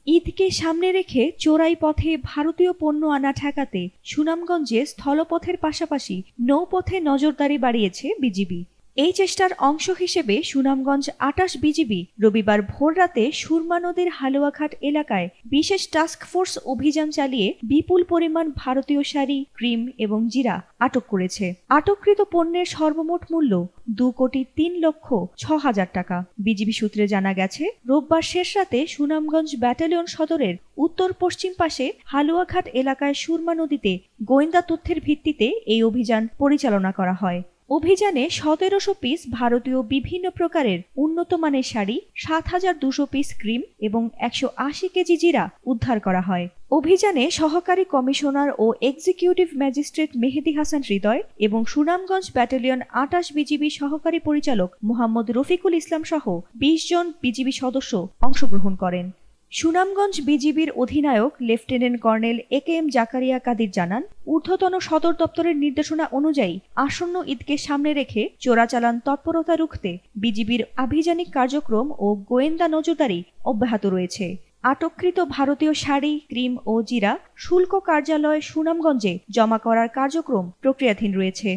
ঈদকে সামনে রেখে চোরাই পথে ভারতীয় পণ্য আনা ঠেকাতে সুনামগঞ্জে স্থলপথের পাশাপাশি নৌপথে নজরদারি বাড়িয়েছে বিজিবি। এই চেষ্টার অংশ হিসেবে সুনামগঞ্জ ২৮ বিজিবি রবিবার ভোররাতে সুরমা নদীর হালুয়াঘাট এলাকায় বিশেষ টাস্ক ফোর্স অভিযান চালিয়ে বিপুল পরিমাণ ভারতীয় শাড়ি, ক্রিম এবং জিরা আটক করেছে। আটককৃত পণ্যের সর্বমোট মূল্য ২,০৬,০০০ টাকা। বিজিবি সূত্রে জানা গেছে, রোববার শেষ রাতে সুনামগঞ্জ ব্যাটালিয়ন সদরের উত্তর পশ্চিম পাশে হালুয়াঘাট এলাকায় সুরমা নদীতে গোয়েন্দা তথ্যের ভিত্তিতে এই অভিযান পরিচালনা করা হয়। অভিযানে ১৭০০ পিস ভারতীয় বিভিন্ন প্রকারের উন্নত মানের শাড়ি, ৭,২০০ পিস ক্রিম এবং ১৮০ কেজি জিরা উদ্ধার করা হয়। অভিযানে সহকারী কমিশনার ও এক্সিকিউটিভ ম্যাজিস্ট্রেট মেহেদী হাসান হৃদয় এবং সুনামগঞ্জ ব্যাটালিয়ন ২৮ বিজিবি সহকারী পরিচালক মোহাম্মদ রফিকুল ইসলাম সহ ২০ জন বিজিবি সদস্য অংশগ্রহণ করেন। সুনামগঞ্জ বিজিবির অধিনায়ক lieutenant colonel AKM Zakaria Kadir জানান, ঊর্ধ্বতন সদর দপ্তরের নির্দেশনা অনুযায়ী আসন্ন ঈদকে সামনে রেখে চোরাচালান তৎপরতা রুখতে বিজিবির আভিযানিক কার্যক্রম ও গোয়েন্দা নজরদারি অব্যাহত রয়েছে। আটককৃত ভারতীয় শাড়ি, ক্রিম ও জিরা শুল্ক কার্যালয় সুনামগঞ্জে জমা করার কার্যক্রম প্রক্রিয়াধীন রয়েছে।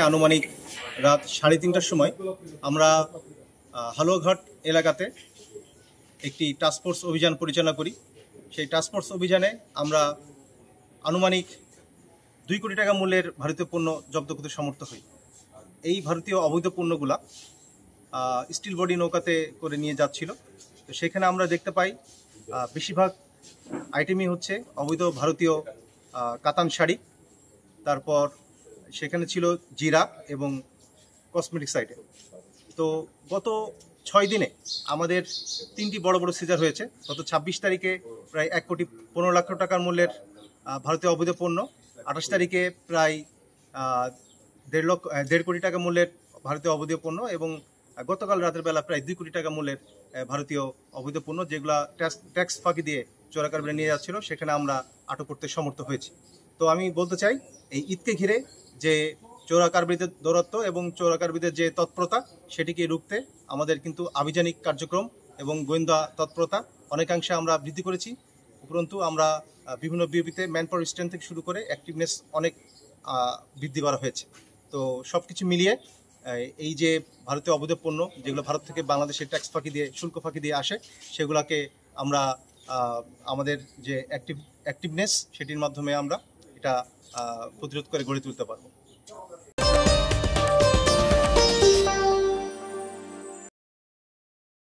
আনুমানিক রাত ৩:৩০টার সময় আমরা হালুয়াঘাট এলাকাতে একটি টাস্কফোর্স অভিযান পরিচালনা করি। সেই টাস্কফোর্স অভিযানে আমরা আনুমানিক ২ কোটি টাকা মূল্যের ভারতীয় পণ্য জব্দ করতে সমর্থ হই। এই ভারতীয় অবৈধ পণ্যগুলা স্টিল বডি নৌকাতে করে নিয়ে যাচ্ছিল। তো সেখানে আমরা দেখতে পাই বেশিরভাগ আইটেমই হচ্ছে অবৈধ ভারতীয় কাতান শাড়ি, তারপর সেখানে ছিল জিরা এবং কসমেটিক্স আইটেম। তো গত ৬ দিনে আমাদের ৩টি বড় বড় সিজার হয়েছে। গত ২৬ তারিখে প্রায় ১,১৫,০০,০০০ টাকার মূল্যের ভারতীয় অবৈধ পণ্য, ২৮ তারিখে প্রায় ১.৫ কোটি টাকা মূল্যের ভারতীয় অবৈধ পণ্য এবং গতকাল রাতের বেলা প্রায় ২ কোটি টাকা মূল্যের ভারতীয় অবৈধ পণ্য, যেগুলা ট্যাক্স ফাঁকি দিয়ে চোরাকারবারিরা নিয়ে যাচ্ছিল, সেখানে আমরা আটক করতে সমর্থ হয়েছি। তো আমি বলতে চাই, এই ঈদকে ঘিরে যে চোরাকারবারিদের দৌরাত্ম্য এবং চোরাকারবারিদের যে তৎপরতা, সেটিকে রুখতে আমাদের কিন্তু আভিযানিক কার্যক্রম এবং গোয়েন্দা তৎপরতা অনেকাংশে আমরা বৃদ্ধি করেছি। উপরন্তু আমরা বিভিন্ন বিওপিতে ম্যান পাওয়ার স্ট্রেংথ থেকে শুরু করে অ্যাক্টিভনেস অনেক বৃদ্ধি করা হয়েছে। তো সব কিছু মিলিয়ে এই যে ভারতীয় অবৈধ পণ্য যেগুলো ভারত থেকে বাংলাদেশের ট্যাক্স ফাঁকি দিয়ে, শুল্ক ফাঁকি দিয়ে আসে, সেগুলোকে আমরা আমাদের যে অ্যাক্টিভনেস, সেটির মাধ্যমে আমরা এটা প্রতিরোধ করে গড়ে তুলতে পারবো।